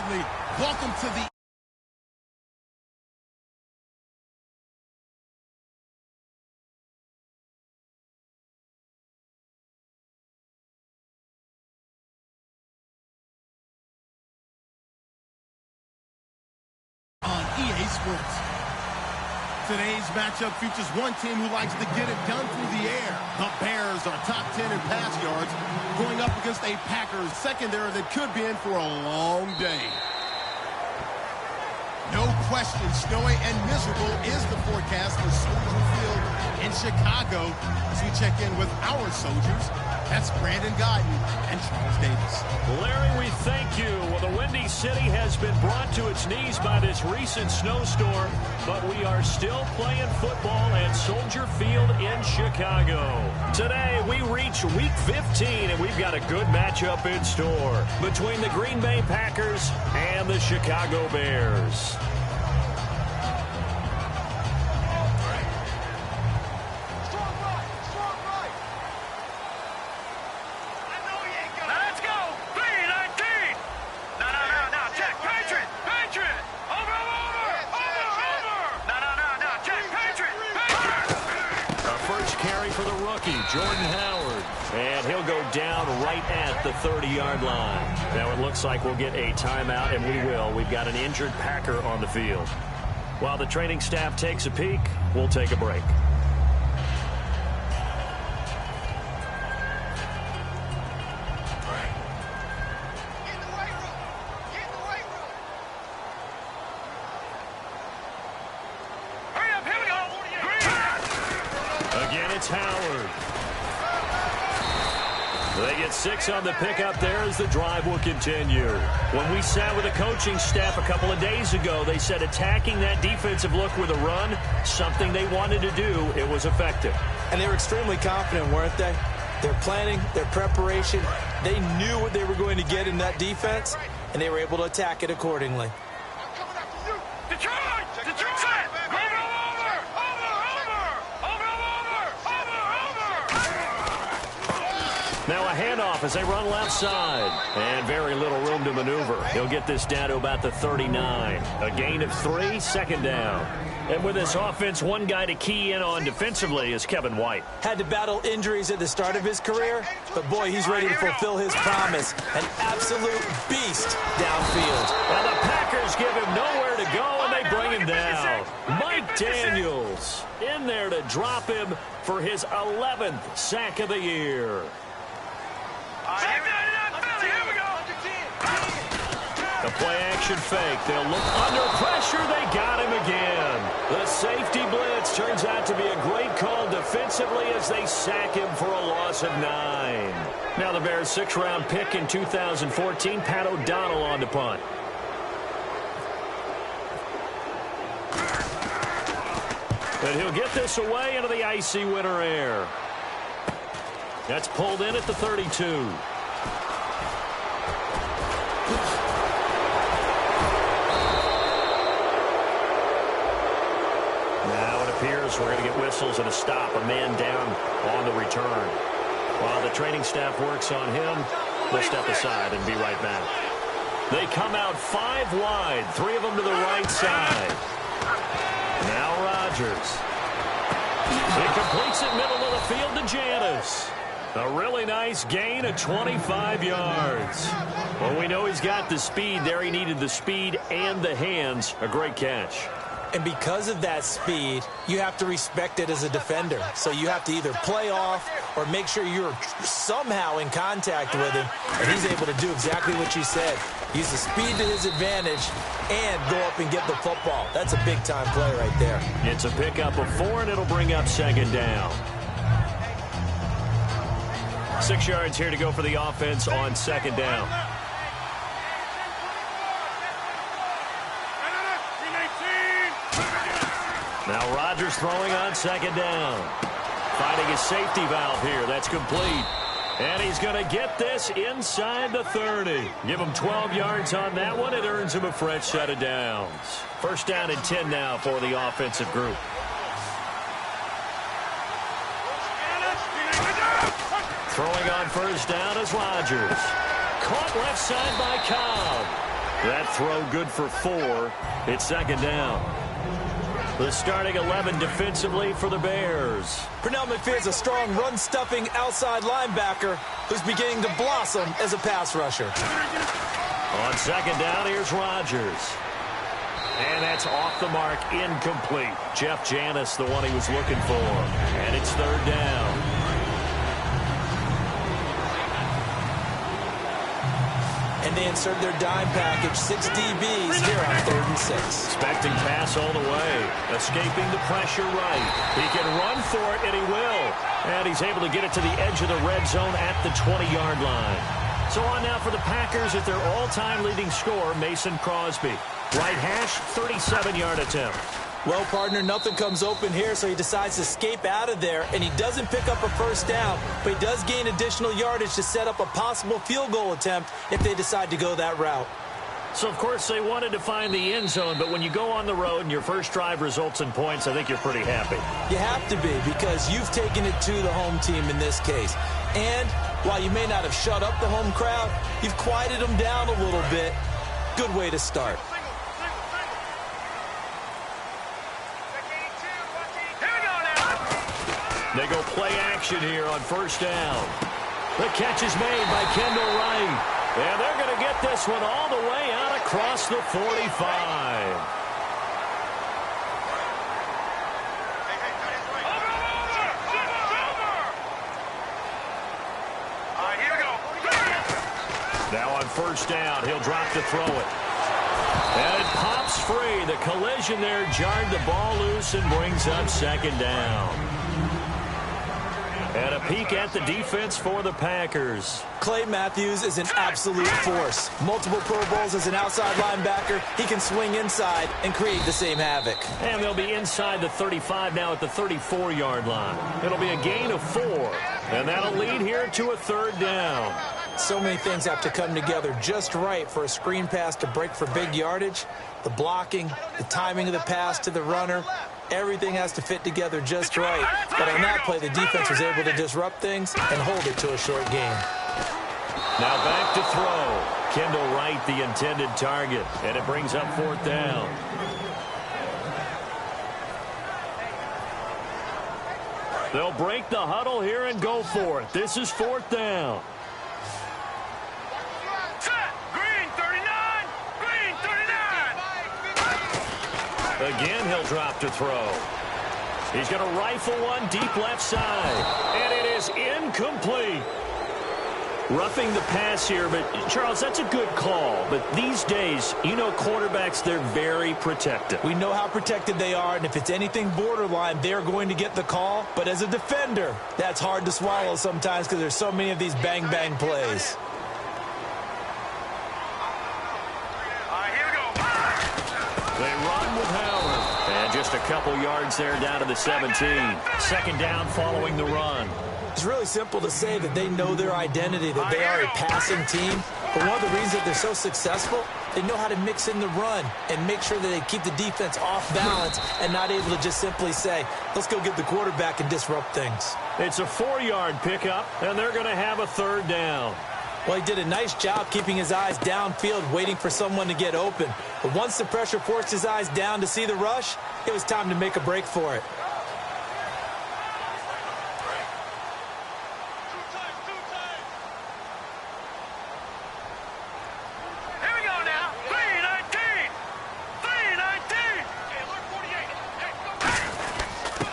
Bradley. Welcome to the on EA Sports. Today's matchup features one team who likes to get it done through the air. The Bears are top 10 in pass yards, going up against a Packers secondary that could be in for a long day. No question, snowy and miserable is the forecast for Soldier Field in Chicago. As we check in with our soldiers, that's Brandon Guyton and Charles Davis. Larry, we thank you. Well, the Windy City has been brought to its knees by this recent snowstorm, but we are still playing football at Soldier Field in Chicago. Today, we reach Week 15, and we've got a good matchup in store between the Green Bay Packers and the Chicago Bears. Jordan Howard, and he'll go down right at the 30-yard line. Now it looks like we'll get a timeout, and we will. We've got an injured Packer on the field. While the training staff takes a peek, we'll take a break. Again, it's Howard. They get 6 on the pickup there as the drive will continue. When we sat with the coaching staff a couple of days ago, they said attacking that defensive look with a run, something they wanted to do, it was effective. And they were extremely confident, weren't they? Their planning, their preparation, they knew what they were going to get in that defense, and they were able to attack it accordingly. Now a handoff as they run left side. And very little room to maneuver. He'll get this down to about the 39. A gain of 3, second down. And with this offense, one guy to key in on defensively is Kevin White. Had to battle injuries at the start of his career, but boy, he's ready to fulfill his promise. An absolute beast downfield. Well, the Packers give him nowhere to go, and they bring him down. Mike Daniels in there to drop him for his 11th sack of the year. The play-action fake. They'll look under pressure. They got him again. The safety blitz turns out to be a great call defensively as they sack him for a loss of 9. Now the Bears' 6th-round pick in 2014, Pat O'Donnell on to punt. And he'll get this away into the icy winter air. That's pulled in at the 32. Appears we're going to get whistles and a stop, a man down on the return. While the training staff works on him, we'll step aside and be right back. They come out 5 wide, 3 of them to the right side. Now Rodgers. He completes it middle of the field to Janis. A really nice gain of 25 yards. Well, we know he's got the speed there. He needed the speed and the hands. A great catch. And because of that speed, you have to respect it as a defender. So you have to either play off or make sure you're somehow in contact with him. And he's able to do exactly what you said. Use the speed to his advantage and go up and get the football. That's a big-time play right there. It's a pickup of 4, and it'll bring up 2nd down. 6 yards here to go for the offense on 2nd down. Now Rodgers throwing on 2nd down. Finding his safety valve here. That's complete. And he's going to get this inside the 30. Give him 12 yards on that one. It earns him a fresh set of downs. 1st down and 10 now for the offensive group. Throwing on 1st down is Rodgers. Caught left side by Cobb. That throw good for 4. It's second down. The starting 11 defensively for the Bears. Pernell McPherson's a strong run-stuffing outside linebacker who's beginning to blossom as a pass rusher. On second down, here's Rodgers. And that's off the mark, incomplete. Jeff Janis, the one he was looking for. And it's third down. And they insert their dime package, 6 DBs here on 3rd and 6. Expecting pass all the way. Escaping the pressure right. He can run for it, and he will. And he's able to get it to the edge of the red zone at the 20-yard line. So on now for the Packers at their all-time leading scorer, Mason Crosby. Right hash, 37-yard attempt. Well, partner, nothing comes open here, so he decides to escape out of there, and he doesn't pick up a first down, but he does gain additional yardage to set up a possible field goal attempt if they decide to go that route. So, of course, they wanted to find the end zone, but when you go on the road and your first drive results in points, I think you're pretty happy. You have to be, because you've taken it to the home team in this case. And while you may not have shut up the home crowd, you've quieted them down a little bit. Good way to start. They go play action here on first down. The catch is made by Kendall Wright. And they're going to get this one all the way out across the 45. Now on first down, he'll drop to throw it. And it pops free. The collision there jarred the ball loose and brings up second down. And a peek at the defense for the Packers. Clay Matthews is an absolute force. Multiple Pro Bowls as an outside linebacker. He can swing inside and create the same havoc. And they'll be inside the 35 now at the 34-yard line. It'll be a gain of 4. And that'll lead here to a third down. So many things have to come together just right for a screen pass to break for big yardage. The blocking, the timing of the pass to the runner. Everything has to fit together just right. But on that play, the defense was able to disrupt things and hold it to a short gain. Now back to throw. Kendall Wright, the intended target. And it brings up fourth down. They'll break the huddle here and go for it. This is fourth down. Again, he'll drop to throw. He's going to rifle one deep left side. And it is incomplete. Roughing the pass here, but Charles, that's a good call. But these days, you know, quarterbacks, they're very protective. We know how protected they are, and if it's anything borderline, they're going to get the call. But as a defender, that's hard to swallow sometimes because there's so many of these bang-bang plays. They run with Howard. And just a couple yards there down to the 17. Second down following the run. It's really simple to say that they know their identity, that they are a passing team. But one of the reasons that they're so successful, they know how to mix in the run and make sure that they keep the defense off balance and not able to just simply say, let's go get the quarterback and disrupt things. It's a 4-yard pickup, and they're going to have a third down. Well, he did a nice job keeping his eyes downfield, waiting for someone to get open. But once the pressure forced his eyes down to see the rush, it was time to make a break for it.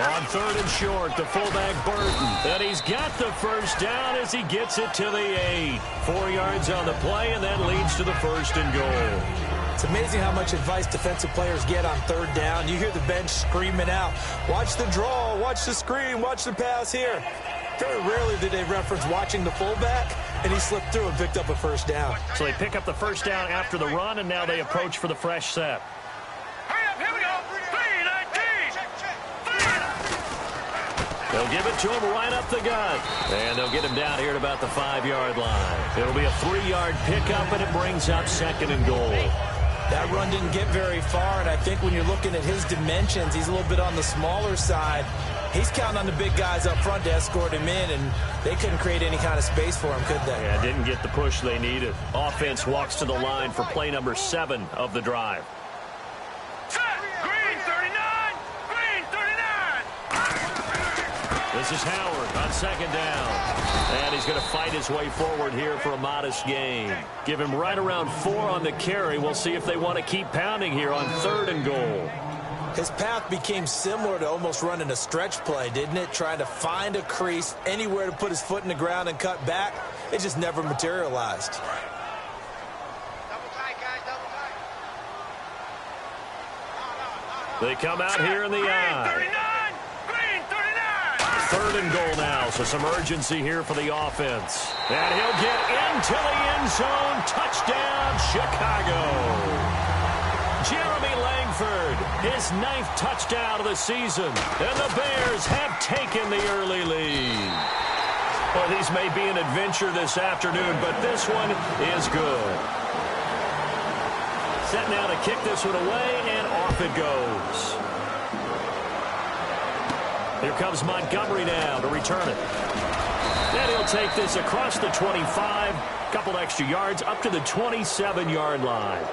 On third and short, the fullback Burton. And he's got the first down as he gets it to the 8. 4 yards on the play, and that leads to the first and goal. It's amazing how much advice defensive players get on third down. You hear the bench screaming out, watch the draw, watch the screen, watch the pass here. Very rarely do they reference watching the fullback, and he slipped through and picked up a first down. So they pick up the first down after the run, and now they approach for the fresh set. They'll give it to him right up the gut. And they'll get him down here at about the 5-yard line. It'll be a 3-yard pickup, and it brings up second and goal. That run didn't get very far, and I think when you're looking at his dimensions, he's a little bit on the smaller side. He's counting on the big guys up front to escort him in, and they couldn't create any kind of space for him, could they? Yeah, didn't get the push they needed. Offense walks to the line for play number 7 of the drive. Green 39! Green 39! This is Howard on second down. And he's going to fight his way forward here for a modest gain. Give him right around 4 on the carry. We'll see if they want to keep pounding here on 3rd and goal. His path became similar to almost running a stretch play, didn't it? Trying to find a crease, anywhere to put his foot in the ground and cut back. It just never materialized. They come out here in the eye. 3rd and goal now, so some urgency here for the offense. And he'll get into the end zone. Touchdown, Chicago. Jeremy Langford, his 9th touchdown of the season. And the Bears have taken the early lead. Well, these may be an adventure this afternoon, but this one is good. Set now to kick this one away, and off it goes. Here comes Montgomery now to return it. And he'll take this across the 25, couple extra yards up to the 27-yard line.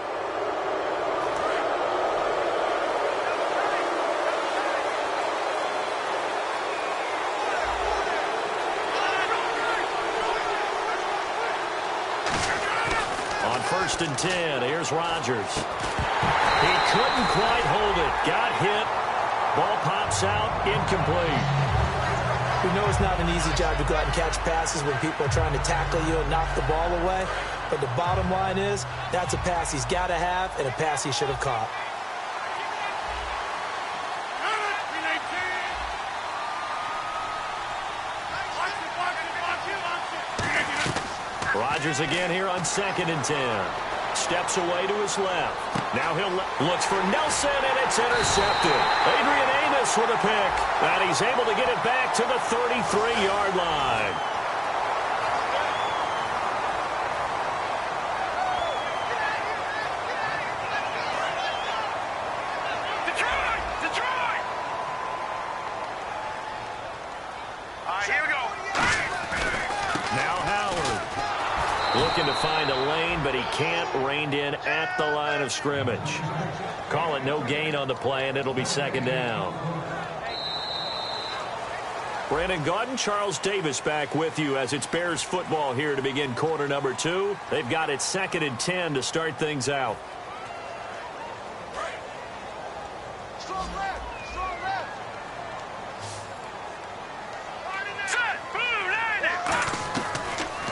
On 1st and 10, here's Rodgers. He couldn't quite hold it. Got hit. Ball pops out, incomplete. We know it's not an easy job to go out and catch passes when people are trying to tackle you and knock the ball away. But the bottom line is, that's a pass he's got to have and a pass he should have caught. Rodgers again here on 2nd and 10. Steps away to his left. Now he'll looks for Nelson, and it's intercepted. Adrian Amos with a pick. And he's able to get it back to the 33-yard line. Detroit! All right, here we go. Now Howard. Looking to find a lane, but he can't. Reined in at the line of scrimmage. Call it no gain on the play, and it'll be 2nd down. Brandon Gaudin, Charles Davis back with you as it's Bears football here to begin quarter number 2. They've got it 2nd and 10 to start things out.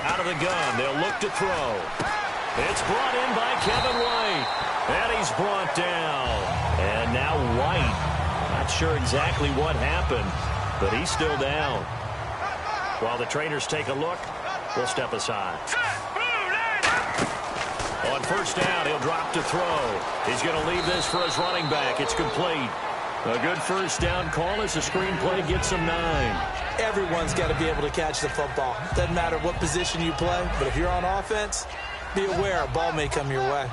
Out of the gun, they'll look to throw. It's brought in by Kevin White. And he's brought down. And now White. Not sure exactly what happened, but he's still down. While the trainers take a look, we'll step aside. On 1st down, he'll drop to throw. He's going to leave this for his running back. It's complete. A good 1st down call as the screenplay gets him 9. Everyone's got to be able to catch the football. Doesn't matter what position you play, but if you're on offense, be aware a ball may come your way.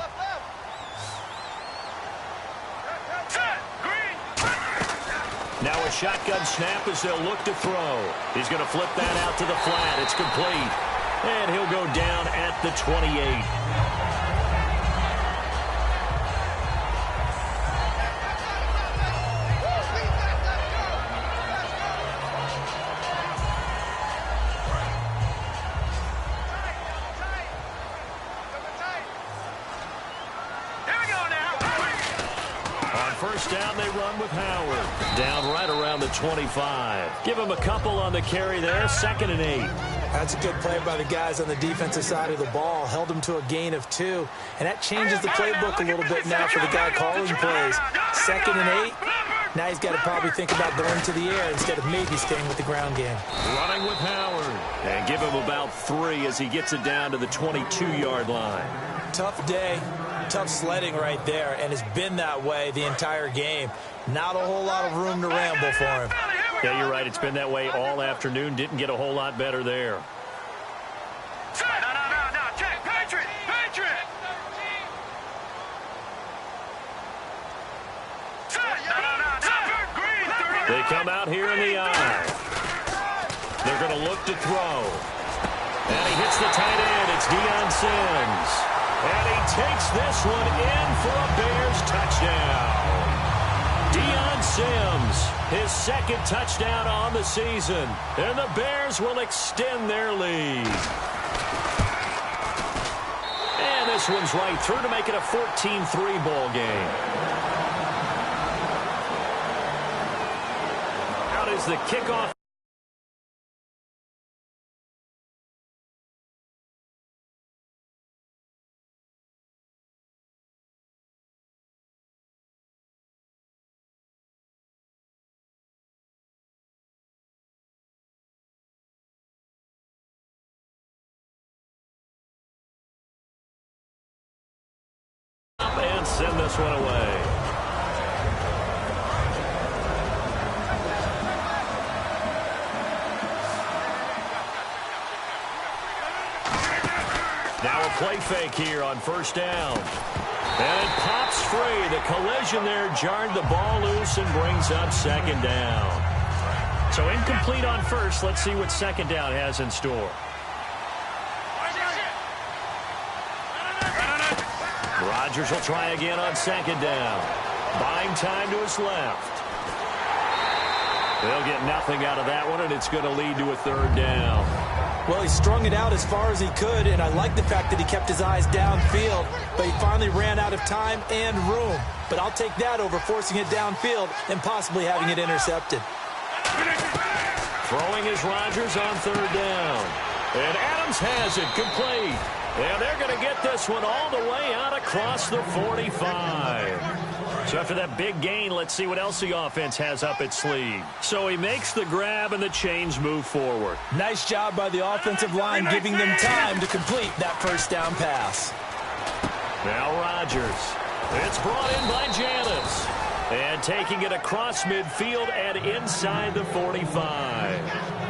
Now a shotgun snap as they'll look to throw. He's going to flip that out to the flat. It's complete. And he'll go down at the 28. On 1st down, they run with Howard. Down right around the 25. Give him a couple on the carry there. 2nd and 8. That's a good play by the guys on the defensive side of the ball. Held him to a gain of 2. And that changes the playbook a little bit now for the guy calling plays. 2nd and 8. Now he's got to probably think about going to the air instead of maybe staying with the ground game. Running with Howard. And give him about 3 as he gets it down to the 22-yard line. Tough day. Tough sledding right there, and it's been that way the entire game. Not a whole lot of room to ramble for him. Yeah, you're right. It's been that way all afternoon. Didn't get a whole lot better there. No, check. Patriot! They come out here in the eye. They're going to look to throw. And he hits the tight end. It's Deion Sims. And he takes this one in for a Bears touchdown. Deion Sims, his second touchdown on the season. And the Bears will extend their lead. And this one's right through to make it a 14-3 ball game. Out is the kickoff. And send this one away. Now a play fake here on first down. And it pops free. The collision there jarred the ball loose and brings up second down. So incomplete on first. Let's see what second down has in store. Rodgers will try again on second down. Buying time to his left. They'll get nothing out of that one, and it's going to lead to a third down. Well, he strung it out as far as he could, and I like the fact that he kept his eyes downfield, but he finally ran out of time and room. But I'll take that over forcing it downfield and possibly having it intercepted. Throwing is Rodgers on third down. And Adams has it complete. And they're going to get this one all the way out across the 45. So after that big gain, let's see what else the offense has up its sleeve. So he makes the grab and the chains move forward. Nice job by the offensive line giving them time to complete that first down pass. Now Rodgers. It's brought in by Janis. And taking it across midfield and inside the 45.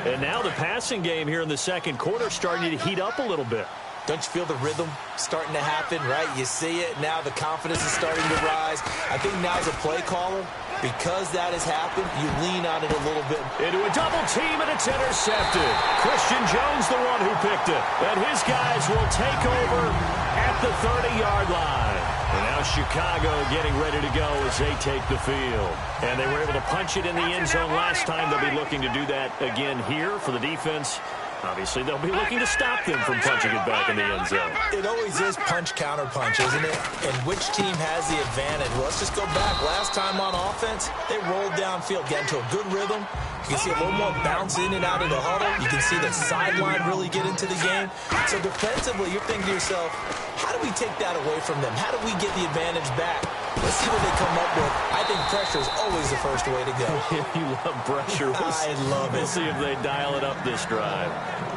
And now the passing game here in the second quarter starting to heat up a little bit. Don't you feel the rhythm starting to happen, right? You see it. Now the confidence is starting to rise. I think now as a play caller, because that has happened, you lean on it a little bit. Into a double team, and it's intercepted. Christian Jones, the one who picked it. And his guys will take over at the 30-yard line. And now Chicago getting ready to go as they take the field. And they were able to punch it in the end zone last time. They'll be looking to do that again here for the defense. Obviously, they'll be looking to stop them from punching it back in the end zone. It always is punch-counter-punch, isn't it? And which team has the advantage? Well, let's just go back. Last time on offense, they rolled downfield, got into a good rhythm. You can see a little more bounce in and out of the huddle. You can see the sideline really get into the game. So defensively, you're thinking to yourself, how do we take that away from them? How do we get the advantage back? Let's see what they come up with. I think pressure is always the first way to go. You love pressure. I love it. We'll see if they dial it up this drive.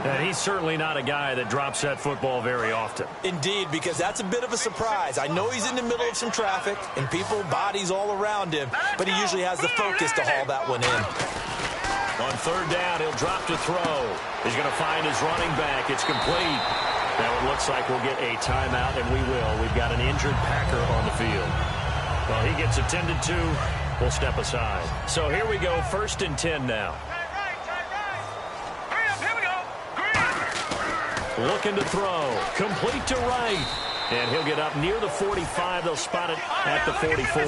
And he's certainly not a guy that drops that football very often. Indeed, because that's a bit of a surprise. I know he's in the middle of some traffic and people, bodies all around him, but he usually has the focus to haul that one in. On third down, he'll drop to throw. He's going to find his running back. It's complete. Now it looks like we'll get a timeout, and we will. We've got an injured Packer on the field. Well, he gets attended to. We'll step aside. So here we go, 1st and 10 now. Looking to throw. Complete to right. And he'll get up near the 45. They'll spot it at the 44.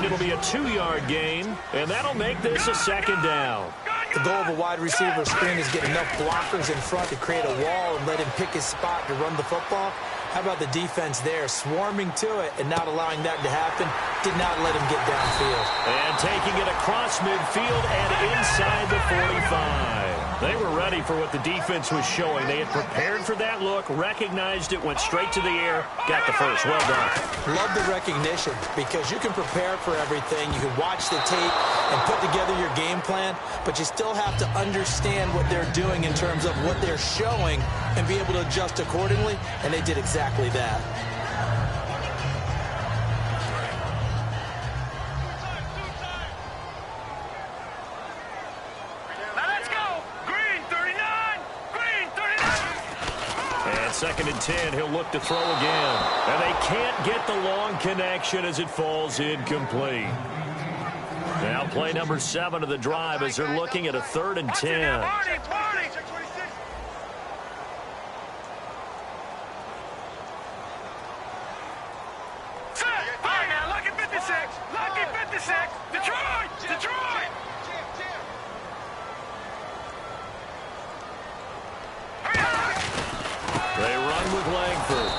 It'll be a 2-yard gain, and that'll make this a second down. The goal of a wide receiver screen is get enough blockers in front to create a wall and let him pick his spot to run the football. How about the defense there, swarming to it and not allowing that to happen? Did not let him get downfield. And taking it across midfield and inside the 45. They were ready for what the defense was showing. They had prepared for that look, recognized it, went straight to the air, got the first. Well done. Love the recognition because you can prepare for everything. You can watch the tape and put together your game plan, but you still have to understand what they're doing in terms of what they're showing and be able to adjust accordingly, and they did exactly that. Second and 10, he'll look to throw again. And they can't get the long connection as it falls incomplete. Now Play number 7 of the drive as they're looking at a 3rd and 10. They run with Langford.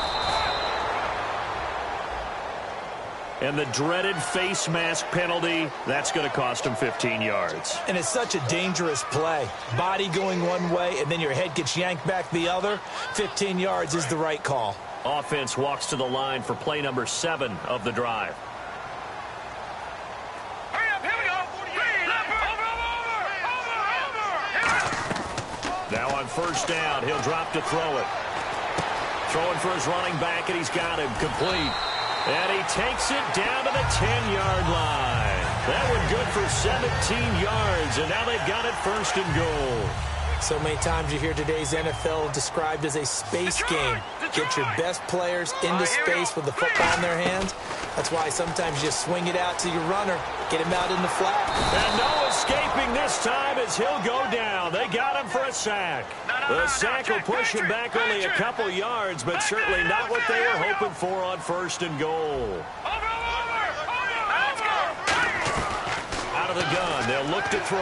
And the dreaded face mask penalty, that's going to cost him 15 yards. And it's such a dangerous play. Body going one way, and then your head gets yanked back the other. 15 yards is the right call. Offense walks to the line for play number 7 of the drive. Now on 1st down, he'll drop to throw it. Throwing for his running back, and he's got him complete. And he takes it down to the 10-yard line. That one good for 17 yards, and now they've got it 1st and goal. So many times you hear today's NFL described as a space game. Get your best players into space with the football in their hands. That's why sometimes you just swing it out to your runner, get him out in the flat. And no escaping this time as he'll go down. They got him for a sack. The sack will push him back only a couple yards, but certainly not what they were hoping for on 1st and goal. Out of the gun, they'll look to throw.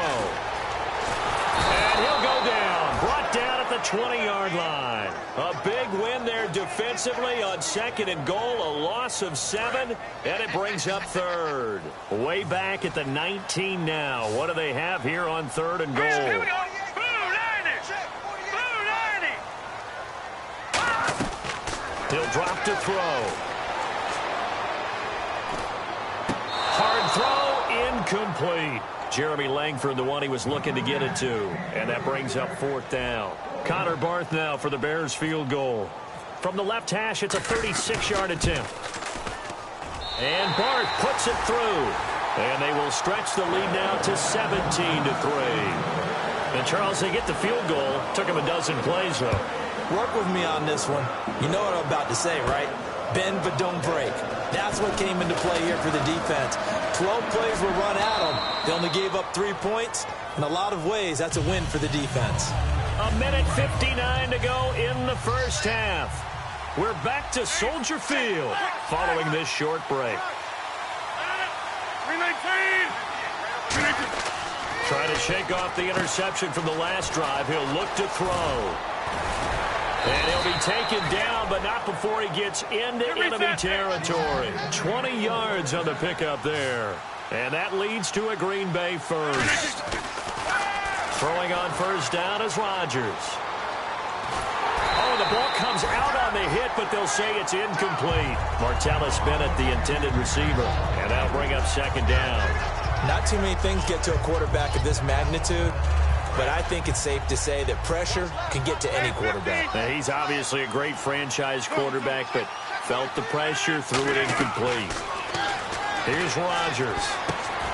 And he'll go down, brought down at the 20-yard line. A big win there defensively on 2nd and goal, a loss of 7, and it brings up 3rd. Way back at the 19 now. What do they have here on 3rd and goal? Here we go. He'll drop to throw. Hard throw, incomplete. Jeremy Langford, the one he was looking to get it to. And that brings up 4th down. Connor Barth now for the Bears field goal. From the left hash, it's a 36-yard attempt. And Barth puts it through. And they will stretch the lead now to 17-3. And Charles, they get the field goal. Took him a dozen plays, though. Work with me on this one. You know what I'm about to say, right? Bend but don't break. That's what came into play here for the defense. 12 plays were run at them. They only gave up 3 points. In a lot of ways, that's a win for the defense. A minute 59 to go in the 1st half. We're back to Soldier Field following this short break. Trying to shake off the interception from the last drive. He'll look to throw. And he'll be taken down, but not before he gets into enemy territory. 20 yards on the pickup there. And that leads to a Green Bay 1st. Throwing on 1st down is Rodgers. Oh, the ball comes out on the hit, but they'll say it's incomplete. Martellus Bennett, the intended receiver. And that'll bring up 2nd down. Not too many things get to a quarterback of this magnitude. But I think it's safe to say that pressure can get to any quarterback. Now, he's obviously a great franchise quarterback, but felt the pressure, threw it incomplete. Here's Rodgers.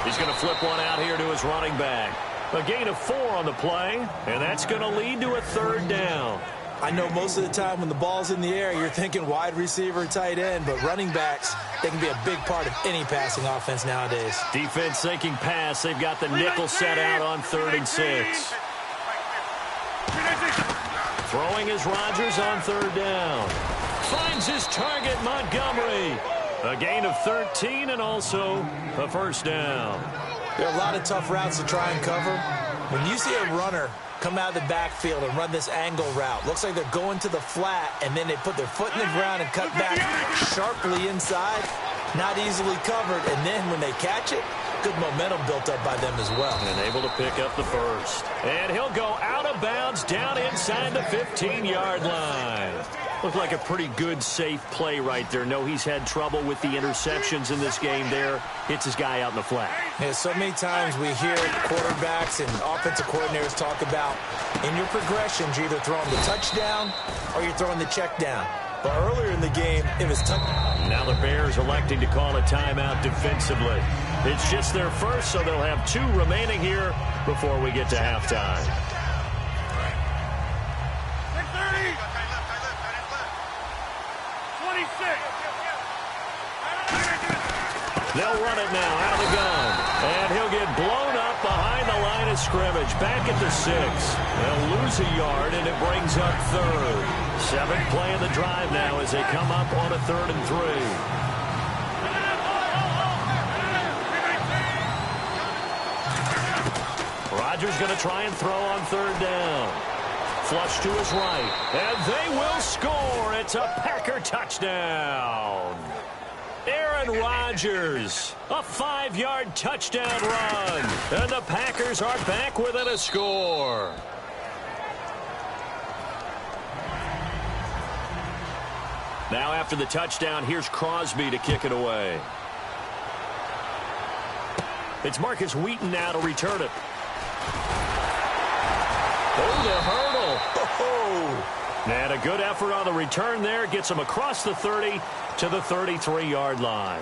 He's going to flip one out here to his running back. A gain of 4 on the play, and that's going to lead to a 3rd down. I know most of the time when the ball's in the air, you're thinking wide receiver, tight end, but running backs, they can be a big part of any passing offense nowadays. Defense thinking pass. They've got the nickel set out on 3rd and 6. Throwing is Rodgers on 3rd down. Finds his target, Montgomery. A gain of 13 and also a 1st down. There are a lot of tough routes to try and cover. When you see a runner come out of the backfield and run this angle route, looks like they're going to the flat, and then they put their foot in the ground and cut back sharply inside. Not easily covered, and then when they catch it, good momentum built up by them as well. And able to pick up the 1st. And he'll go out of bounds down inside the 15-yard line. Looked like a pretty good, safe play right there. No, he's had trouble with the interceptions in this game there. Hits his guy out in the flat. Yeah, so many times we hear quarterbacks and offensive coordinators talk about in your progressions, you're either throwing the touchdown or you're throwing the check down. But earlier in the game, it was now the Bears electing to call a timeout defensively. It's just their 1st, so they'll have 2 remaining here before we get to halftime. 26. They'll run it now out of the gun. And he'll get blown scrimmage, back at the 6. They'll lose a yard, and it brings up 3rd. 7th play of the drive now as they come up on a 3rd and 3. Rodgers going to try and throw on 3rd down. Flush to his right, and they will score. It's a Packer touchdown. Aaron Rodgers, a 5-yard touchdown run, and the Packers are back within a score. Now after the touchdown, here's Crosby to kick it away. It's Marcus Wheaton now to return it. Oh, the hurdle. And a good effort on the return there. Gets him across the 30 to the 33-yard line.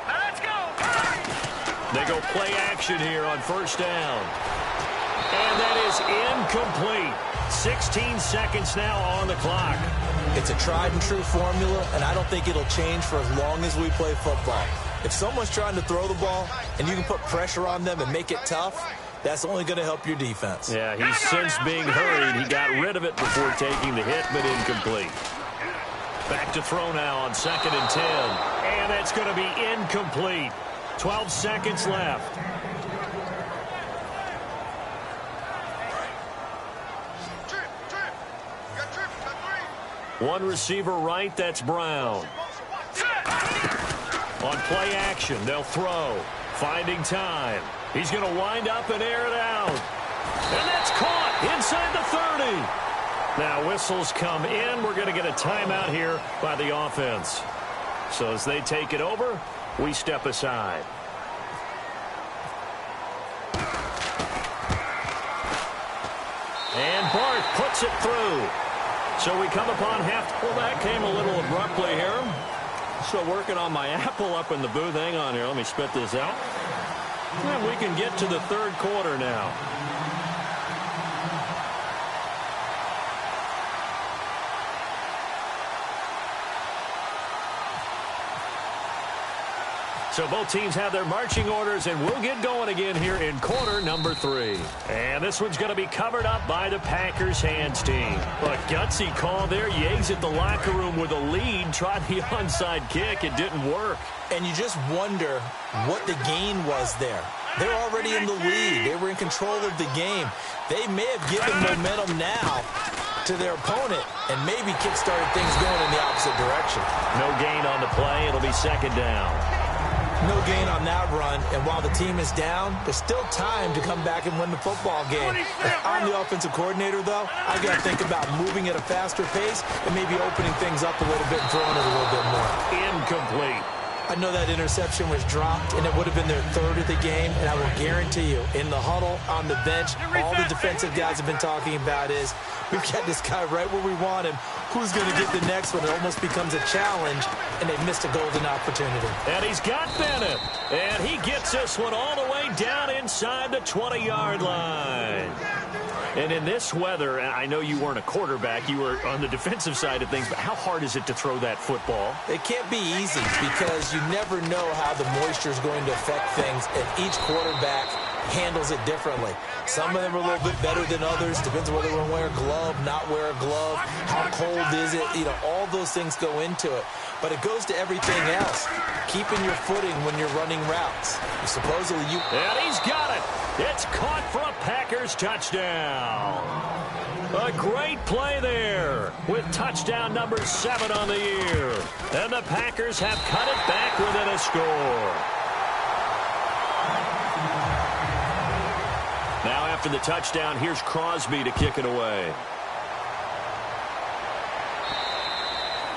Let's go. They go play action here on 1st down. And that is incomplete. 16 seconds now on the clock. It's a tried-and-true formula, and I don't think it'll change for as long as we play football. If someone's trying to throw the ball and you can put pressure on them and make it tough, that's only going to help your defense. Yeah, he's since being hurried. He got rid of it before taking the hit, but incomplete. Back to throw now on 2nd and 10. And that's going to be incomplete. 12 seconds left. One receiver right, that's Brown. On play action, they'll throw. Finding time. He's going to wind up and air it out. And that's caught inside the 30. Now whistles come in. We're going to get a timeout here by the offense. So as they take it over, we step aside. And Bart puts it through. So we come upon half. Well, that came a little abruptly here. Still working on my apple up in the booth. Hang on here. Let me spit this out. And we can get to the 3rd quarter now. So both teams have their marching orders, and we'll get going again here in quarter number 3. And this one's going to be covered up by the Packers hands team. A gutsy call there. You exit the locker room with a lead. Tried the onside kick. It didn't work. And you just wonder what the gain was there. They're already in the lead. They were in control of the game. They may have given momentum now to their opponent and maybe kick-started things going in the opposite direction. No gain on the play. It'll be 2nd down. No gain on that run, and while the team is down, there's still time to come back and win the football game. If I'm the offensive coordinator, though, I've got to think about moving at a faster pace and maybe opening things up a little bit and throwing it a little bit more. Incomplete. I know that interception was dropped, and it would have been their 3rd of the game, and I will guarantee you, in the huddle, on the bench, all the defensive guys have been talking about is, we've got this guy right where we want him. Who's going to get the next one? It almost becomes a challenge, and they've missed a golden opportunity. And he's got Bennett, and he gets this one all the way down inside the 20-yard line. And in this weather, I know you weren't a quarterback, you were on the defensive side of things, but how hard is it to throw that football? It can't be easy because you never know how the moisture is going to affect things, and each quarterback handles it differently. Some of them are a little bit better than others. Depends on whether we're going to wear a glove, not wear a glove. How cold is it? You know, all those things go into it. But it goes to everything else. Keeping your footing when you're running routes. Supposedly you... And he's got it. It's caught for a Packers touchdown. A great play there with touchdown number 7 on the year. And the Packers have cut it back within a score. Now after the touchdown, here's Crosby to kick it away.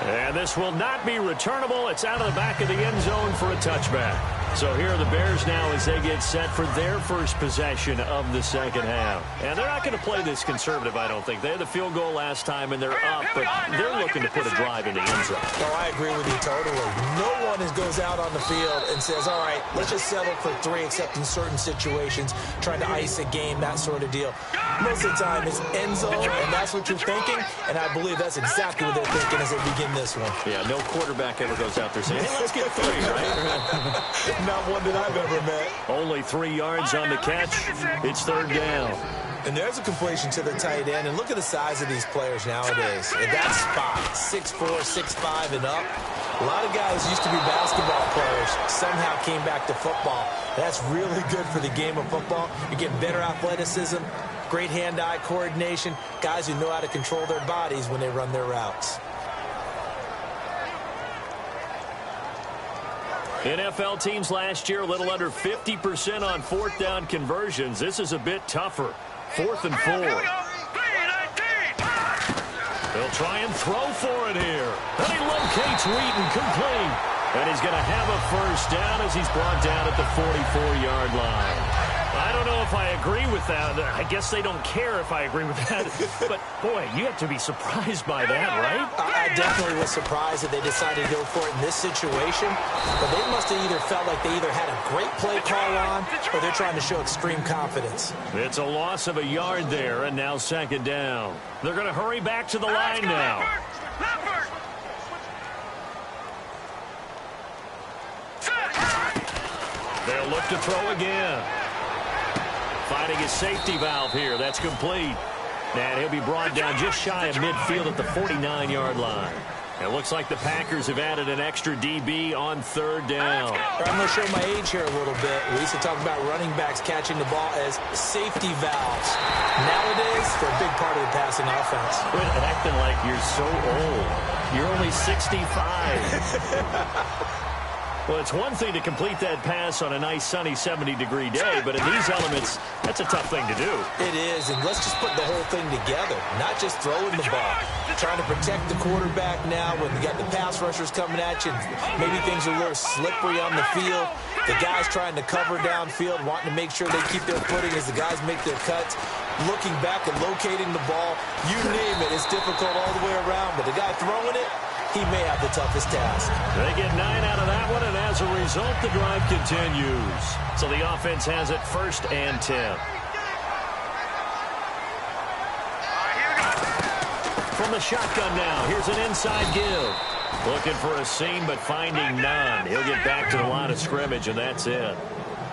And this will not be returnable. It's out of the back of the end zone for a touchback. So here are the Bears now as they get set for their first possession of the second half. And they're not going to play this conservative, I don't think. They had the field goal last time, and they're up, but they're looking to put a drive in the end zone. Oh, I agree with you totally. No one goes out on the field and says, all right, let's just settle for 3, except in certain situations, trying to ice a game, that sort of deal. Most of the time, it's end zone, and that's what you're thinking, and I believe that's exactly what they're thinking as they begin this one. Yeah, no quarterback ever goes out there saying, hey, let's get 3, right? Not one that I've ever met. Only 3 yards on the catch. It's 3rd down. And there's a completion to the tight end. And look at the size of these players nowadays. At that spot, 6'4", 6'5", and up. A lot of guys used to be basketball players, somehow came back to football. That's really good for the game of football. You get better athleticism, great hand-eye coordination, guys who know how to control their bodies when they run their routes. NFL teams last year a little under 50% on 4th down conversions. This is a bit tougher. 4th and 4. They'll try and throw for it here. And he locates Wheaton, complete. And he's going to have a 1st down as he's brought down at the 44-yard line. I don't know if I agree with that. I guess they don't care if I agree with that. But, boy, you have to be surprised by that, right? I definitely was surprised that they decided to go for it in this situation. But they must have either felt like they either had a great play call on or they're trying to show extreme confidence. It's a loss of a yard there, and now 2nd down. They're going to hurry back to the line now. They'll look to throw again. Finding his safety valve here. That's complete. And he'll be brought down just shy of midfield at the 49-yard line. It looks like the Packers have added an extra DB on 3rd down. I'm going to show my age here a little bit. We used to talk about running backs catching the ball as safety valves. Nowadays, they're a big part of the passing offense. Quit acting like you're so old. You're only 65. Well, it's one thing to complete that pass on a nice sunny 70-degree day, but in these elements, that's a tough thing to do. It is, and let's just put the whole thing together, not just throwing the ball. Trying to protect the quarterback now when you got the pass rushers coming at you. Maybe things are a little slippery on the field. The guys trying to cover downfield, wanting to make sure they keep their footing as the guys make their cuts. Looking back and locating the ball, you name it, it's difficult all the way around, but the guy throwing it, he may have the toughest task. They get 9 out of that one, and as a result, the drive continues. So the offense has it 1st and 10. From the shotgun now, here's an inside give. Looking for a seam, but finding none. He'll get back to the line of scrimmage, and that's it.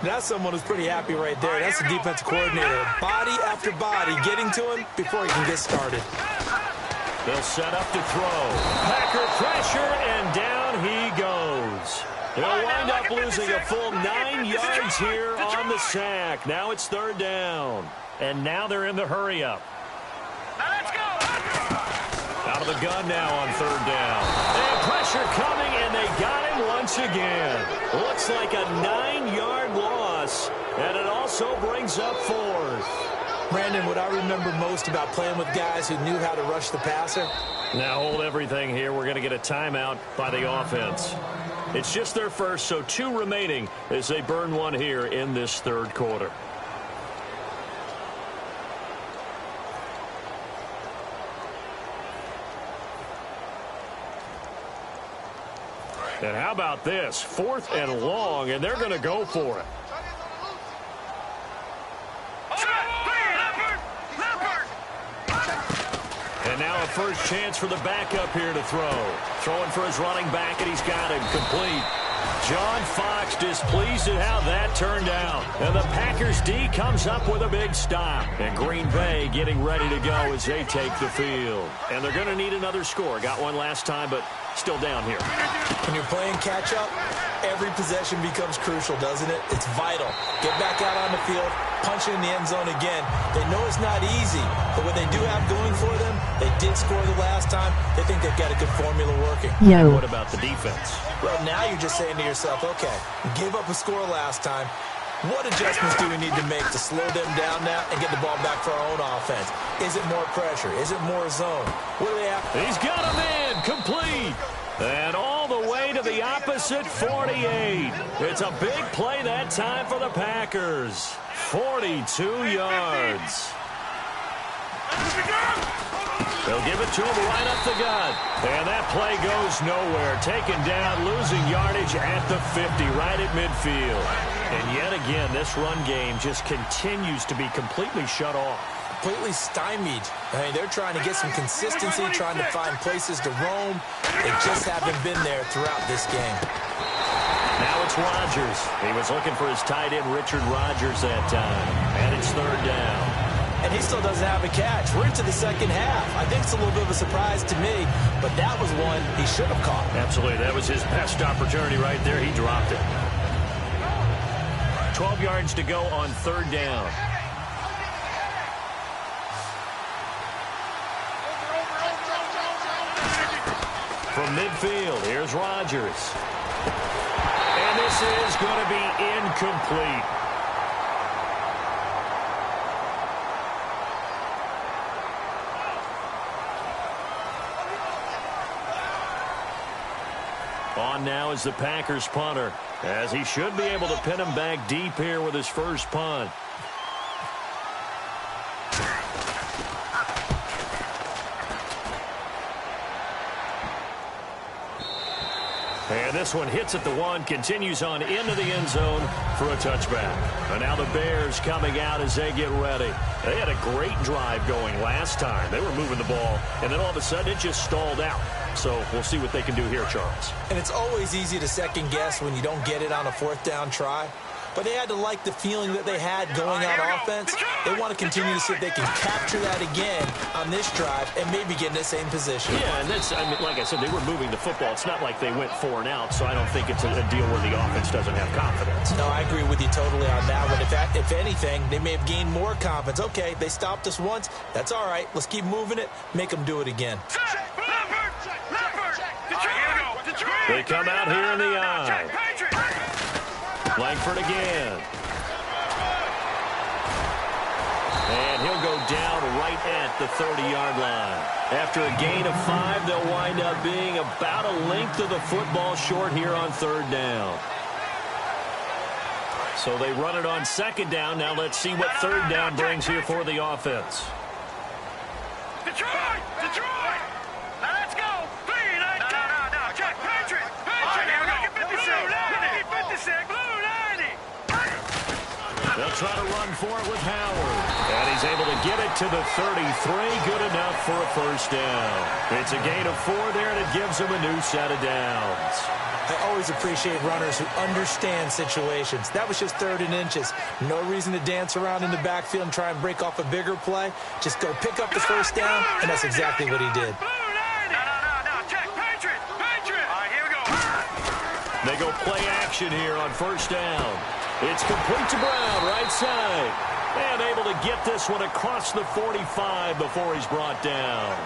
That's someone who's pretty happy right there. That's the defensive coordinator. Body after body getting to him before he can get started. They'll set up to throw. Packer pressure, and down he goes. He'll wind up losing a full 9 yards here on the sack. Now it's 3rd down. And now they're in the hurry-up. Out of the gun now on 3rd down. And pressure coming, and they got him once again. Looks like a 9-yard loss, and it also brings up 4th. Brandon, what I remember most about playing with guys who knew how to rush the passer. Now hold everything here. We're going to get a timeout by the offense. It's just their first, so 2 remaining as they burn one here in this 3rd quarter. And how about this? 4th and long, and they're going to go for it. And now a first chance for the backup here to throw. Throwing for his running back, and he's got him complete. John Fox displeased at how that turned out. And the Packers D comes up with a big stop. And Green Bay getting ready to go as they take the field. And they're going to need another score. Got one last time, but still down here. When you're playing catch-up, every possession becomes crucial, doesn't it? It's vital. Get back out on the field, punch it in the end zone again. They know it's not easy, but what they do have going for them, they did score the last time. They think they've got a good formula working. What about the defense? Well, now you're just saying to yourself, okay, we gave up a score last time. What adjustments do we need to make to slow them down now and get the ball back for our own offense? Is it more pressure? Is it more zone? What do they have? He's got him in, complete. And all the way to the opposite 48. It's a big play that time for the Packers. 42 yards. They'll give it to him right up the gut. And that play goes nowhere. Taken down, losing yardage at the 50, right at midfield. And yet again, this run game just continues to be completely shut off. completely stymied. I mean, they're trying to get some consistency, trying to find places to roam. They just haven't been there throughout this game. Now it's Rodgers. He was looking for his tight end, Richard Rodgers, that time. And it's third down. And he still doesn't have a catch. We're into the second half. I think it's a little bit of a surprise to me, but that was one he should have caught. Absolutely. That was his best opportunity right there. He dropped it. 12 yards to go on third down. From midfield, here's Rodgers. And this is going to be incomplete. On now is the Packers punter, as he should be able to pin him back deep here with his first punt. And this one hits at the one, continues on into the end zone for a touchback. And now the Bears coming out as they get ready. They had a great drive going last time. They were moving the ball, and then all of a sudden it just stalled out. So we'll see what they can do here, Charles. And it's always easy to second guess when you don't get it on a fourth down try. But they had to like the feeling that they had going on offense. They want to continue to see if they can capture that again on this drive and maybe get in the same position. Yeah, and that's, I mean, like I said, they were moving the football. It's not like they went 4 and out, so I don't think it's a deal where the offense doesn't have confidence. No, I agree with you totally on that one. If anything, they may have gained more confidence. Okay, they stopped us once. That's all right. Let's keep moving it. Make them do it again. They come out here in the eye. Langford again. And he'll go down right at the 30-yard line. After a gain of 5, they'll wind up being about a length of the football short here on third down. So they run it on second down. Now let's see what third down brings here for the offense. Detroit! Detroit! Now let's go! No, Jack, Patrick! Patrick! 56! They'll try to run for it with Howard. And he's able to get it to the 33. Good enough for a first down. It's a gain of 4 there, and it gives them a new set of downs. I always appreciate runners who understand situations. That was just 3rd and inches. No reason to dance around in the backfield and try and break off a bigger play. Just go pick up the first down, and that's exactly what he did. They go play action here on first down. It's complete to Brown, right side. And able to get this one across the 45 before he's brought down.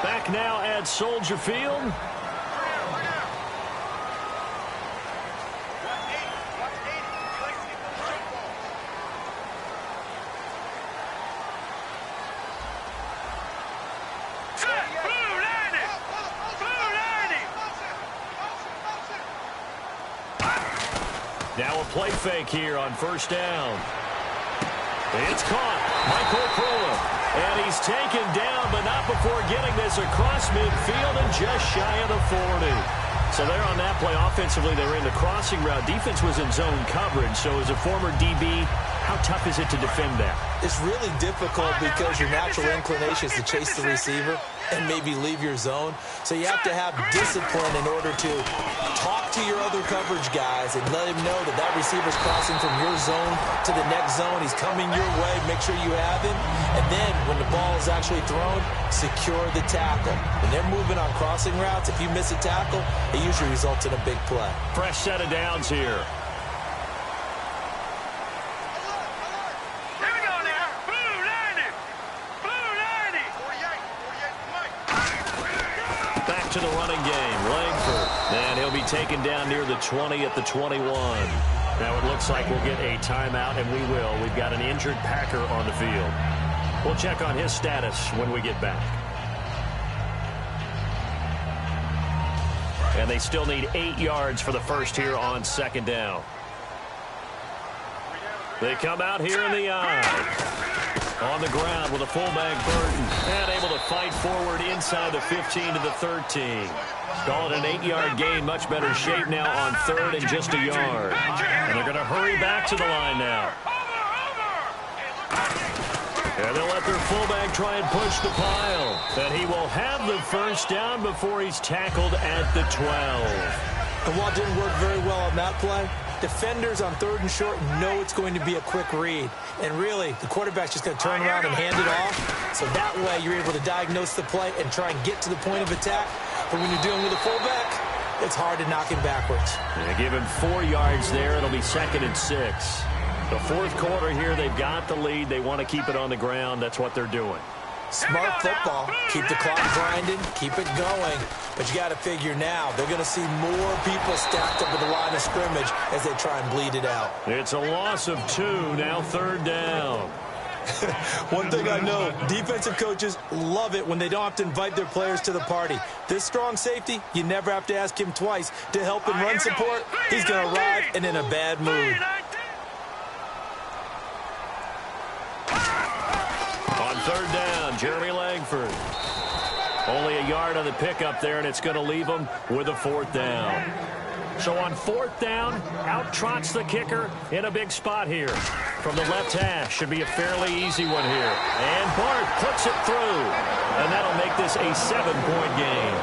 Back now at Soldier Field. Now a play fake here on first down. It's caught. Michael Crowell. And he's taken down, but not before getting this across midfield and just shy of the 40. So there on that play, offensively, they were in the crossing route. Defense was in zone coverage. So as a former DB, how tough is it to defend that? It's really difficult because your natural inclination is to chase the receiver and maybe leave your zone. So you have to have discipline in order to talk to your other coverage guys and let him know that that receiver's crossing from your zone to the next zone. He's coming your way. Make sure you have him. And then when the ball is actually thrown, secure the tackle. When they're moving on crossing routes, if you miss a tackle, it usually results in a big play. Fresh set of downs here. To the running game, Langford, and he'll be taken down near the 20 at the 21. Now it looks like we'll get a timeout, and we will. We've got an injured Packer on the field. We'll check on his status when we get back. And they still need 8 yards for the first here on second down. They come out here in the eye. On the ground with a fullback Burton. And able to fight forward inside the 15 to the 13. Call it an 8-yard gain. Much better shape now on third and just a yard. And they're going to hurry back to the line now. And they'll let their fullback try and push the pile. And he will have the first down before he's tackled at the 12. And while it didn't work very well on that play, defenders on third and short know it's going to be a quick read. And really, the quarterback's just going to turn around and hand it off. So that way, you're able to diagnose the play and try and get to the point of attack. But when you're dealing with a fullback, it's hard to knock him backwards. They give him 4 yards there. It'll be 2nd and 6. The fourth quarter here, they've got the lead. They want to keep it on the ground. That's what they're doing. Smart football. Keep the clock grinding. Keep it going. But you got to figure now, they're going to see more people stacked up at the line of scrimmage as they try and bleed it out. It's a loss of 2, now 3rd down. One thing I know, defensive coaches love it when they don't have to invite their players to the party. This strong safety, you never have to ask him twice to help in run support. He's going to arrive and in a bad mood. On 3rd down, Jeremy Langford. Only a yard on the pickup there, and it's going to leave him with a 4th down. So on 4th down, out trots the kicker in a big spot here. From the left hash, should be a fairly easy one here. And Bart puts it through. And that'll make this a 7-point game.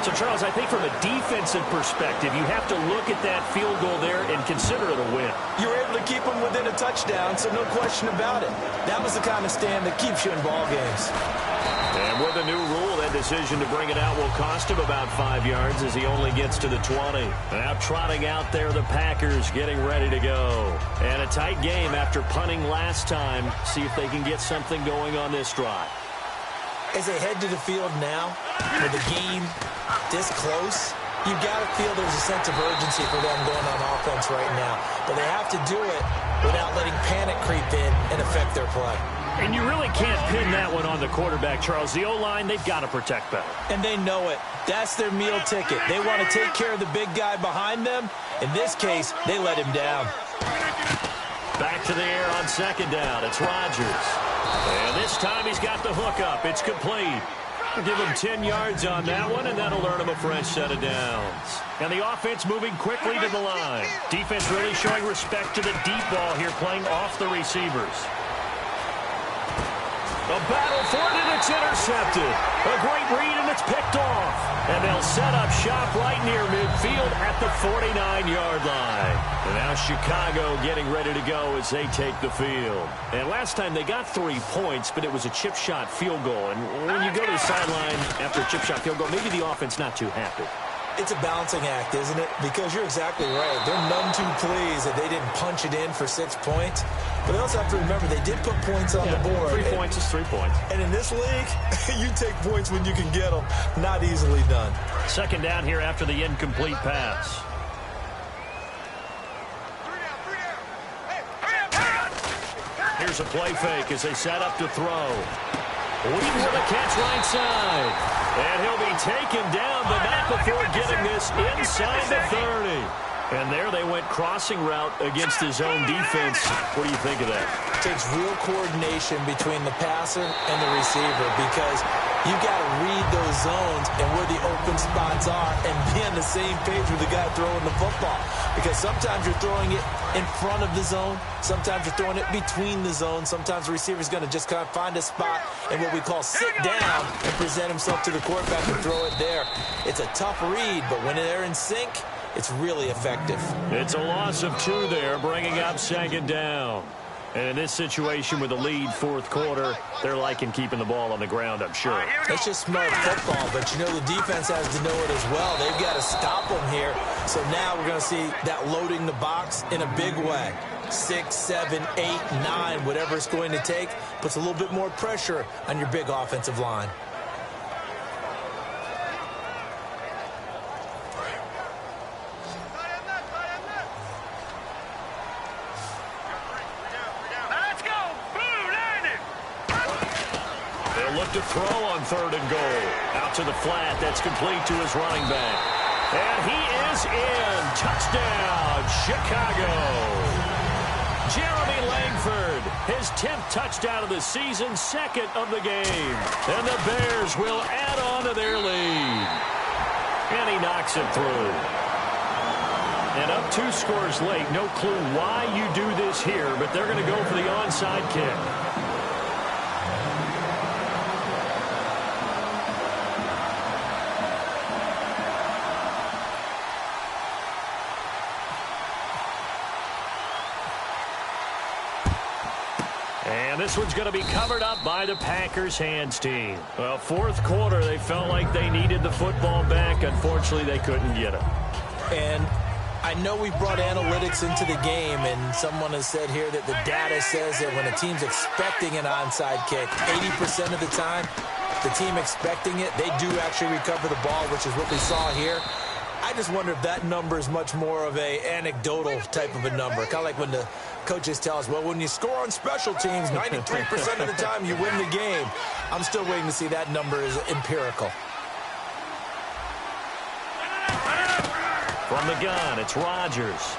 So, Charles, I think from a defensive perspective, you have to look at that field goal there and consider it a win. You were able to keep them within a touchdown, so no question about it. That was the kind of stand that keeps you in ball games. And with a new rule, that decision to bring it out will cost him about 5 yards as he only gets to the 20. Now trotting out there, the Packers getting ready to go. And a tight game after punting last time. See if they can get something going on this drive. As they head to the field now, with the game this close, you've got to feel there's a sense of urgency for them going on offense right now. But they have to do it without letting panic creep in and affect their play. And you really can't pin that one on the quarterback, Charles. The O-line, they've got to protect better. And they know it. That's their meal ticket. They want to take care of the big guy behind them. In this case, they let him down. Back to the air on 2nd down. It's Rodgers. And this time he's got the hook up. It's complete. We'll give him 10 yards on that one, and that'll earn him a fresh set of downs. And the offense moving quickly to the line. Defense really showing respect to the deep ball here, playing off the receivers. A battle for it, and it's intercepted. A great read, and it's picked off. And they'll set up shop right near midfield at the 49-yard line. And now Chicago getting ready to go as they take the field. And last time they got 3 points, but it was a chip shot field goal. And when you go to the sideline after a chip shot field goal, maybe the offense not too happy. It's a balancing act, isn't it? Because you're exactly right. They're none too pleased that they didn't punch it in for 6 points. But they also have to remember they did put points on the board. 3 points is 3 points. And in this league, you take points when you can get them. Not easily done. 2nd down here after the incomplete pass. Here's a play fake as they set up to throw. Wheaton with a catch right side. And he'll be taken down, but not before getting this inside the 30. And there they went crossing route against his own defense. What do you think of that? It takes real coordination between the passer and the receiver because you've got to read those zones and where the open spots are and be on the same page with the guy throwing the football. Because sometimes you're throwing it in front of the zone. Sometimes you're throwing it between the zones. Sometimes the receiver's going to just kind of find a spot and what we call sit down and present himself to the quarterback and throw it there. It's a tough read, but when they're in sync, it's really effective. It's a loss of 2 there, bringing up 2nd down. And in this situation with the lead 4th quarter, they're liking keeping the ball on the ground, I'm sure. That's just smart football, but you know the defense has to know it as well. They've got to stop them here. So now we're going to see that loading the box in a big way. 6, 7, 8, 9, whatever it's going to take, puts a little bit more pressure on your big offensive line. To throw on 3rd and goal. Out to the flat. That's complete to his running back. And he is in. Touchdown, Chicago. Jeremy Langford, his 10th touchdown of the season, second of the game. And the Bears will add on to their lead. And he knocks it through. And up 2 scores late. No clue why you do this here, but they're going to go for the onside kick. And this one's going to be covered up by the Packers hands team. Well, fourth quarter, they felt like they needed the football back. Unfortunately, they couldn't get it. And I know we brought analytics into the game, and someone has said here that the data says that when a team's expecting an onside kick, 80% of the time, the team expecting it, they do actually recover the ball, which is what we saw here. I just wonder if that number is much more of a anecdotal type of a number. Kind of like when the coaches tell us, well, when you score on special teams, 93% of the time you win the game. I'm still waiting to see that number is empirical. From the gun, it's Rodgers.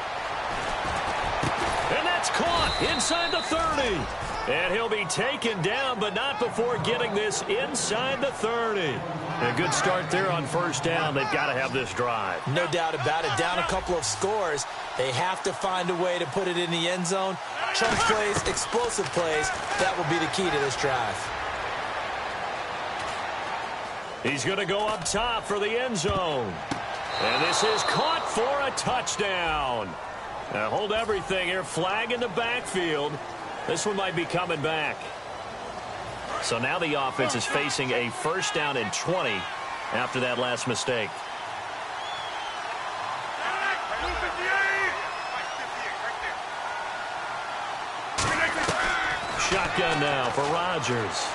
And that's caught inside the 30. And he'll be taken down, but not before getting this inside the 30. A good start there on first down. They've got to have this drive. No doubt about it. Down a couple of scores. They have to find a way to put it in the end zone. Chunk plays, explosive plays. That will be the key to this drive. He's going to go up top for the end zone. And this is caught for a touchdown. Now hold everything here. Flag in the backfield. This one might be coming back. So now the offense is facing a first down and 20 after that last mistake. Shotgun now for Rodgers.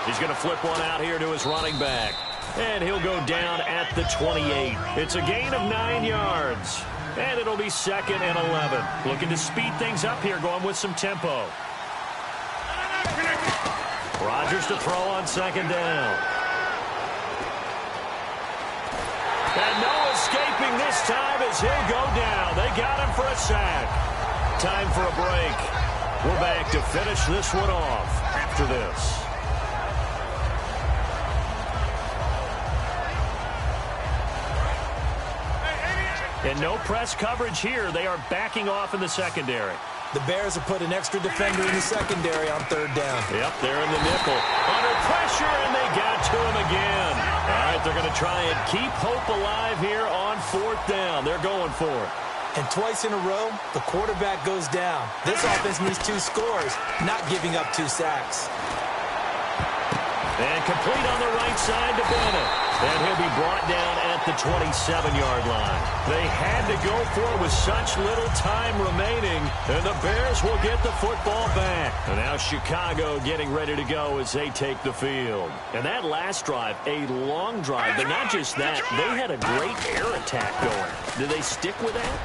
He's going to flip one out here to his running back. And he'll go down at the 28. It's a gain of 9 yards. And it'll be second and 11. Looking to speed things up here, going with some tempo. Rodgers to throw on second down. And no escaping this time as he'll go down. They got him for a sack. Time for a break. We're back to finish this one off after this. And no press coverage here. They are backing off in the secondary. The Bears have put an extra defender in the secondary on third down. Yep, they're in the nickel. Under pressure, and they got to him again. All right, they're going to try and keep hope alive here on fourth down. They're going for it. And twice in a row, the quarterback goes down. This offense needs 2 scores, not giving up 2 sacks. And complete on the right side to Bennett. And he'll be brought down at the 27-yard line. They had to go for it with such little time remaining. And the Bears will get the football back. And now Chicago getting ready to go as they take the field. And that last drive, a long drive. But not just that, they had a great air attack going. Did they stick with that?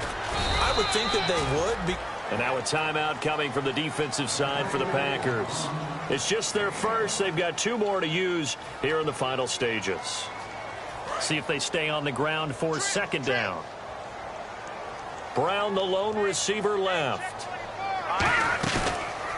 I would think that they would. And now a timeout coming from the defensive side for the Packers. It's just their first. They've got 2 more to use here in the final stages. See if they stay on the ground for second down. Brown, the lone receiver, left.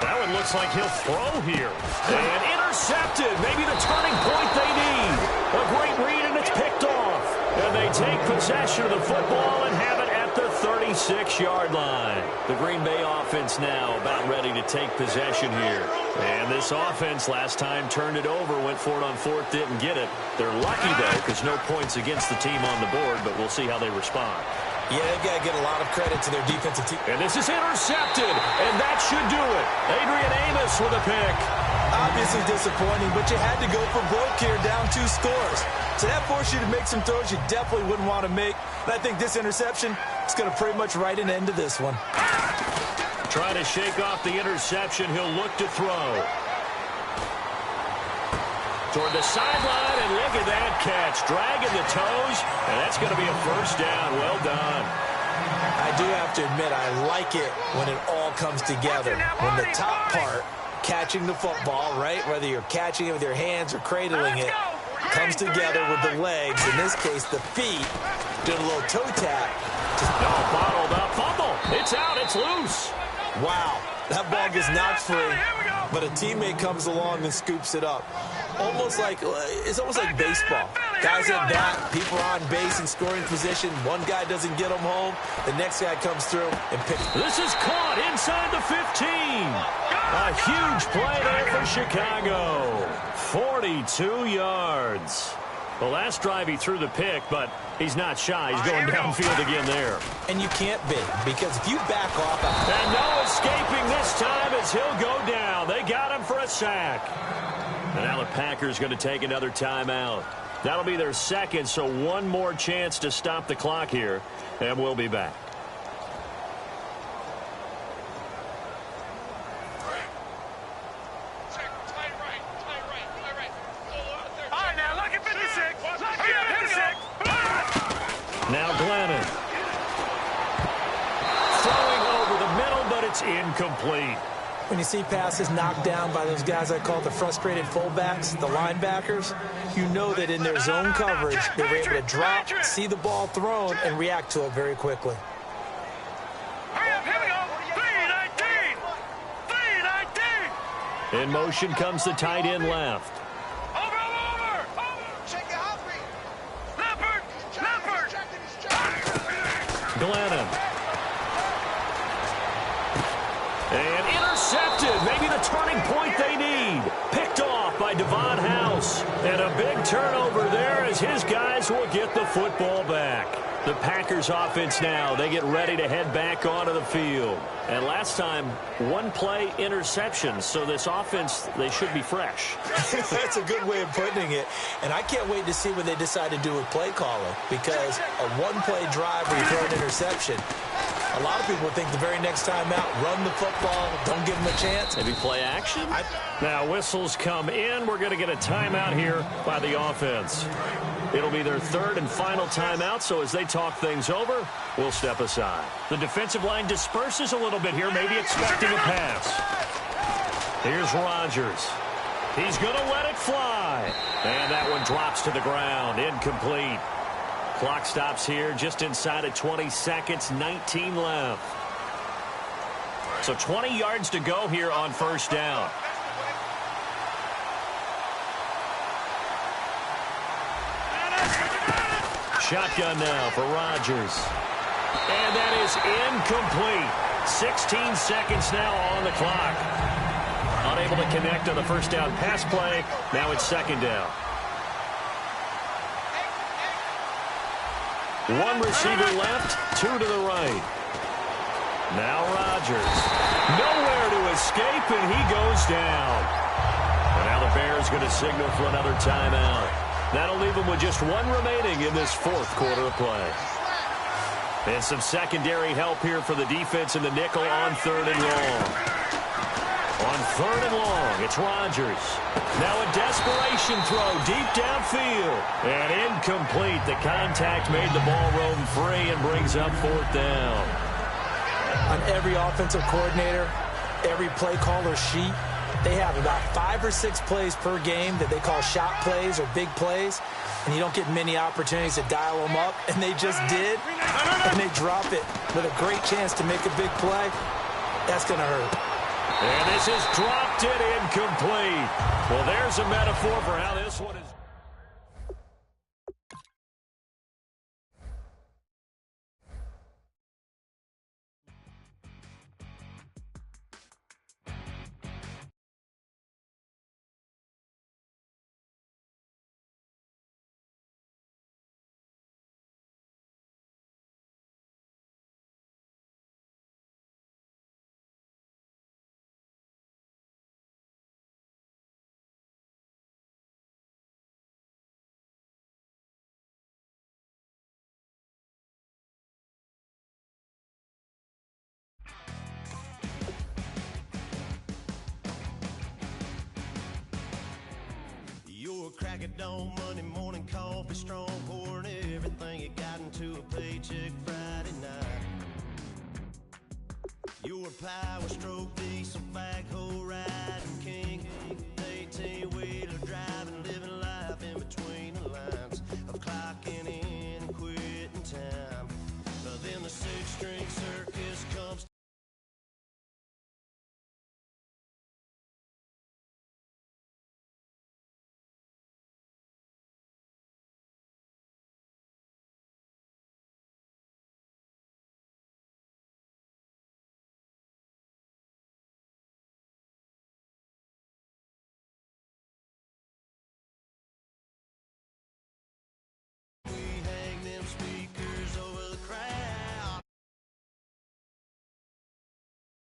That one looks like he'll throw here. And intercepted. Maybe the turning point they need. A great read, and it's picked off. And they take possession of the football and have it at the 36-yard line. The Green Bay offense now about ready to take possession here. And this offense last time turned it over, went for it on fourth, didn't get it. They're lucky, though, because no points against the team on the board, but we'll see how they respond. Yeah, they've got to get a lot of credit to their defensive team. And this is intercepted, and that should do it. Adrian Amos with a pick. Obviously disappointing, but you had to go for broke here, down 2 scores. So that forced you to make some throws you definitely wouldn't want to make. And I think this interception is going to pretty much write an end to this one. Trying to shake off the interception. He'll look to throw. Toward the sideline, and look at that catch. Dragging the toes, and that's going to be a first down. Well done. I do have to admit, I like it when it all comes together. When the top part, catching the football, right, whether you're catching it with your hands or cradling it, comes together with the legs, in this case the feet, doing a little toe tap. Bottled up, fumble. It's It's out. It's loose. Wow, that ball gets knocked free, but a teammate comes along and scoops it up. It's almost like baseball. Guys at bat, people are on base in scoring position. One guy doesn't get them home. The next guy comes through and picks. This is caught inside the 15. A huge play there for Chicago. 42 yards. The last drive he threw the pick, but he's not shy. He's going downfield again there. And you can't be, because if you back off. And no escaping this time as he'll go down. They got him for a sack. And now the Packers going to take another timeout. That'll be their second, so one more chance to stop the clock here, and we'll be back. Now Glennon. Throwing over the middle, but it's incomplete. When you see passes knocked down by those guys I call the frustrated fullbacks, the linebackers, you know that in their zone coverage, they were able to drop, see the ball thrown, and react to it very quickly. Hurry up, here we go. 3-19. 3-19. In motion comes the tight end left. Over. Check it out. Leopard. Glennon. And intercepted. Maybe the turning point they need. Picked off by Devon House. And a big turnover there as his guys will get the football back. The Packers offense now, they get ready to head back onto the field. And last time, one play interception. So this offense, they should be fresh. That's a good way of putting it. And I can't wait to see what they decide to do with play calling. Because a one-play drive where you throw an interception, a lot of people think the very next time out, run the football, don't give them a chance. Maybe play action? Now whistles come in. We're going to get a timeout here by the offense. It'll be their third and final timeout, so as they talk things over, we'll step aside. The defensive line disperses a little bit here, maybe expecting a pass. Here's Rodgers. He's going to let it fly. And that one drops to the ground, incomplete. Clock stops here just inside of 20 seconds, 19 left. So 20 yards to go here on first down. Shotgun now for Rodgers. And that is incomplete. 16 seconds now on the clock. Unable to connect on the first down pass play. Now it's second down. One receiver left, two to the right. Now Rodgers. Nowhere to escape, and he goes down. And now the Bears going to signal for another timeout. That'll leave them with just one remaining in this fourth quarter of play. And some secondary help here for the defense in the nickel on third and long. On third and long, it's Rodgers. Now a desperation throw deep downfield. And incomplete. The contact made the ball roam free and brings up fourth down. On every offensive coordinator, every play caller sheet, they have about 5 or 6 plays per game that they call shot plays or big plays, and you don't get many opportunities to dial them up, and they just did, and they drop it with a great chance to make a big play. That's going to hurt. And this is dropped it incomplete. Well, there's a metaphor for how this one is. Crack of dawn, Monday morning coffee, strong pouring everything you got into a paycheck Friday night. Your power stroke, diesel backhoe riding king, 18-wheeler